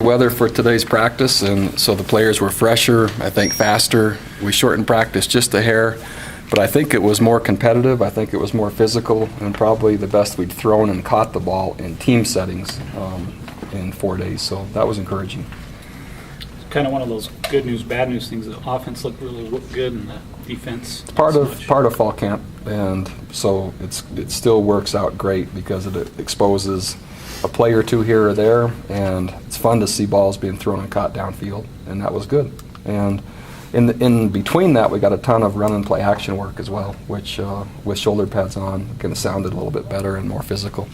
Weather for today's practice, and so the players were fresher, I think faster. We shortened practice just a hair, but I think it was more competitive. I think it was more physical, and probably the best we'd thrown and caught the ball in team settings in 4 days, so that was encouraging. It's kind of one of those good news, bad news things. The offense looked really good, and the defense. It's part of fall camp, and so it still works out great because it exposes a play or two here or there, and it's fun to see balls being thrown and caught downfield, and that was good. And in between that, we got a ton of run and play action work as well, which with shoulder pads on, kind of sounded a little bit better and more physical.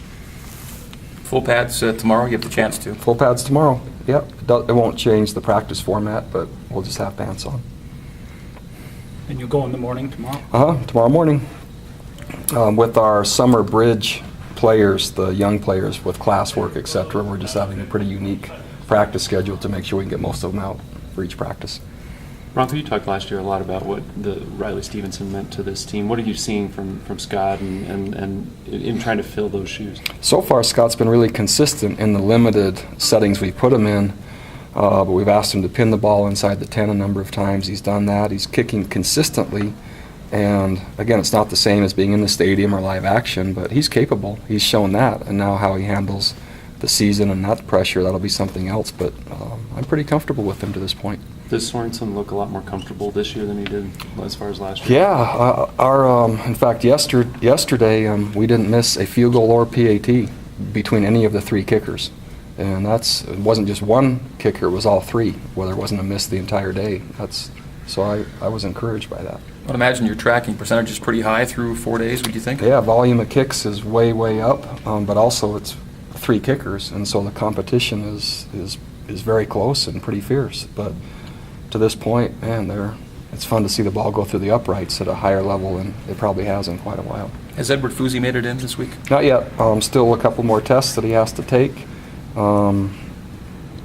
Full pads tomorrow. You have the chance to. Full pads tomorrow. Yep. It won't change the practice format, but we'll just have pants on. And you'll go in the morning tomorrow? Tomorrow morning with our summer bridge players, the young players with classwork, etc. We're just having a pretty unique practice schedule to make sure we can get most of them out for each practice. Bronco, you talked last year a lot about what the Riley Stevenson meant to this team. What are you seeing from Scott and in trying to fill those shoes? So far, Scott's been really consistent in the limited settings we put him in, but we've asked him to pin the ball inside the 10 a number of times. He's done that. He's kicking consistently. And again, it's not the same as being in the stadium or live action, but he's capable. He's shown that, and now how he handles the season and that pressure, that'll be something else. But I'm pretty comfortable with him to this point. Does Sorensen look a lot more comfortable this year than he did as far as last year? Yeah, in fact, yesterday we didn't miss a field goal or PAT between any of the three kickers. And it wasn't just one kicker, it was all three, where there wasn't a miss the entire day. So I was encouraged by that. I would imagine your tracking percentage is pretty high through 4 days, would you think? Yeah, volume of kicks is way up, but also it's three kickers, and so the competition is very close and pretty fierce. But to this point, man, it's fun to see the ball go through the uprights at a higher level than it probably has in quite a while. Has Edward Fusi made it in this week? Not yet. Still a couple more tests that he has to take.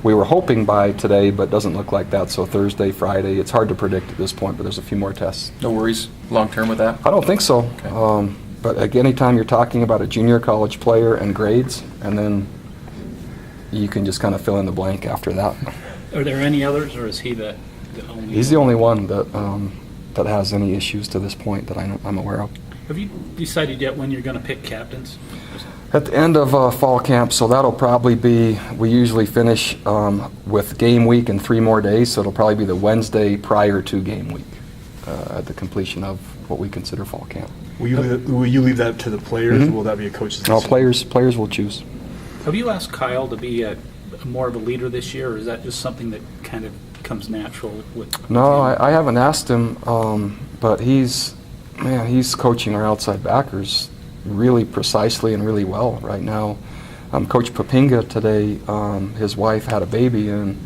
We were hoping by today, but doesn't look like that, so Thursday, Friday. It's hard to predict at this point, but there's a few more tests. No worries long-term with that? I don't think so. Okay. But again, anytime you're talking about a junior college player and grades, and then you can just kind of fill in the blank after that. Are there any others, or is he the only? He's the only one that has any issues to this point that I'm aware of. Have you decided yet when you're going to pick captains? At the end of fall camp, so that'll probably be, we usually finish with game week in 3 more days, so it'll probably be the Wednesday prior to game week at the completion of what we consider fall camp. Will you leave that to the players, or will that be a coach's decision? No, players will choose. Have you asked Kyle to be more of a leader this year, or is that just something that kind of comes natural with No, I haven't asked him, but he's coaching our outside backers really precisely and really well right now. Coach Papinga today, his wife had a baby, and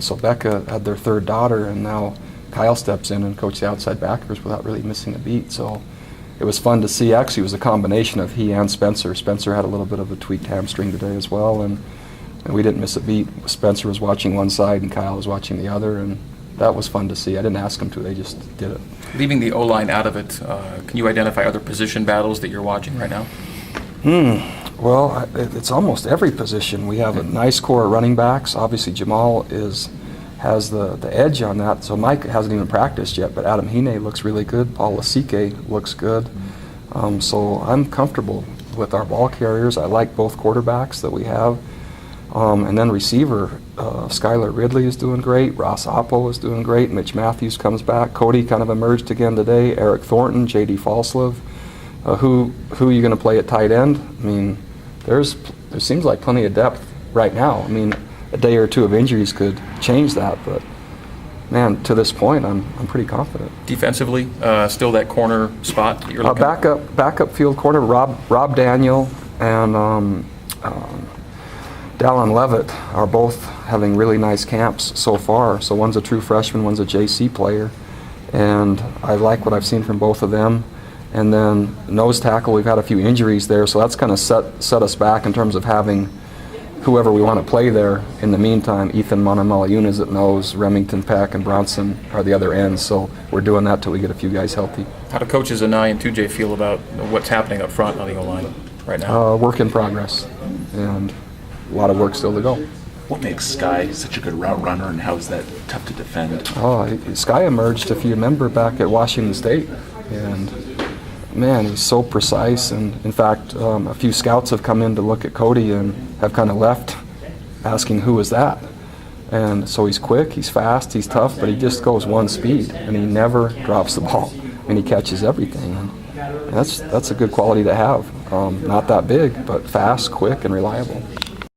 so Becca had their third daughter, and now Kyle steps in and coaches the outside backers without really missing a beat. So it was fun to see. Actually, it was a combination of he and Spencer. Spencer had a little bit of a tweaked hamstring today as well, and we didn't miss a beat. Spencer was watching one side and Kyle was watching the other, and that was fun to see. I didn't ask them to, they just did it. Leaving the O-line out of it, can you identify other position battles that you're watching right now? Well, it's almost every position. We have a nice core of running backs. Obviously, Jamal has the edge on that, so Mike hasn't even practiced yet, but Adam Hine looks really good. Paul Lasike looks good. So I'm comfortable with our ball carriers. I like both quarterbacks that we have. And then receiver, Skylar Ridley is doing great. Ross Oppo is doing great. Mitch Matthews comes back. Cody kind of emerged again today. Eric Thornton, J.D. Falslev. Who are you going to play at tight end? I mean, there seems like plenty of depth right now. I mean, a day or two of injuries could change that, but man, to this point, I'm pretty confident. Defensively, still that corner spot that you're looking at? Backup field corner, Rob Daniel and Dallin Levitt are both having really nice camps so far. So one's a true freshman, one's a JC player, and I like what I've seen from both of them. And then nose tackle, we've had a few injuries there, so that's kind of set us back in terms of having whoever we want to play there. In the meantime, Ethan Manamalayun is at nose, Remington Peck and Bronson are the other ends, so we're doing that till we get a few guys healthy. How do coaches Anai and 2J feel about what's happening up front on the O-line right now? Work in progress, and a lot of work still to go. What makes Sky such a good route runner, and how is that tough to defend? Sky emerged, if you remember, back at Washington State, and man, he's so precise. And in fact, a few scouts have come in to look at Cody and have kind of left asking who was that. And so he's quick, he's fast, he's tough, but he just goes one speed, and he never drops the ball, and he catches everything. And that's a good quality to have. Not that big, but fast, quick, and reliable.